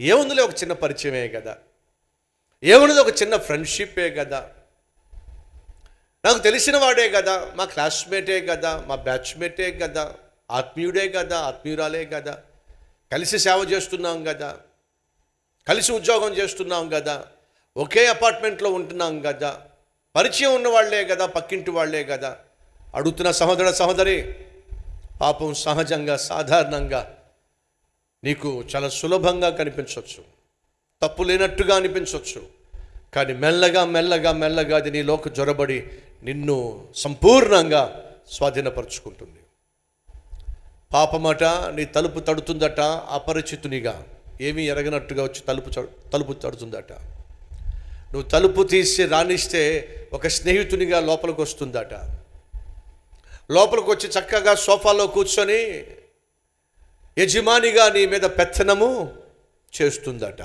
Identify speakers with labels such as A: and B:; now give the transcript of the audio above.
A: ఏముందిలే ఒక చిన్న పరిచయమే కదా, ఏమున్నది ఒక చిన్న ఫ్రెండ్షిప్పే కదా, నాకు తెలిసిన వాడే కదా, మా క్లాస్మేటే కదా, మా బ్యాచ్మేటే కదా, ఆత్మీయుడే కదా, ఆత్మీయురాలే కదా, కలిసి సేవ చేస్తున్నాం కదా, కలిసి ఉద్యోగం చేస్తున్నాం కదా, ఒకే అపార్ట్మెంట్లో ఉంటున్నాం కదా, పరిచయం ఉన్నవాళ్లే కదా, పక్కింటి వాళ్లే కదా. అడుగుతున్న సహోదరి, పాపం సహజంగా సాధారణంగా నీకు చాలా సులభంగా కనిపించవచ్చు, తప్పు లేనట్టుగా అనిపించవచ్చు. కానీ మెల్లగా అది నీలోకి జొరబడి నిన్ను సంపూర్ణంగా స్వాధీనపరుచుకుంటుంది. పాపమట నీ తలుపు తడుతుందట, అపరిచితునిగా ఏమీ ఎరగనట్టుగా వచ్చి తలుపు తడుతుందట. నువ్వు తలుపు తీసి రాణిస్తే ఒక స్నేహితునిగా లోపలికి వస్తుందట. లోపలికి వచ్చి చక్కగా సోఫాలో కూర్చొని యజమానిగా నీ మీద పెత్తనము చేస్తుందట.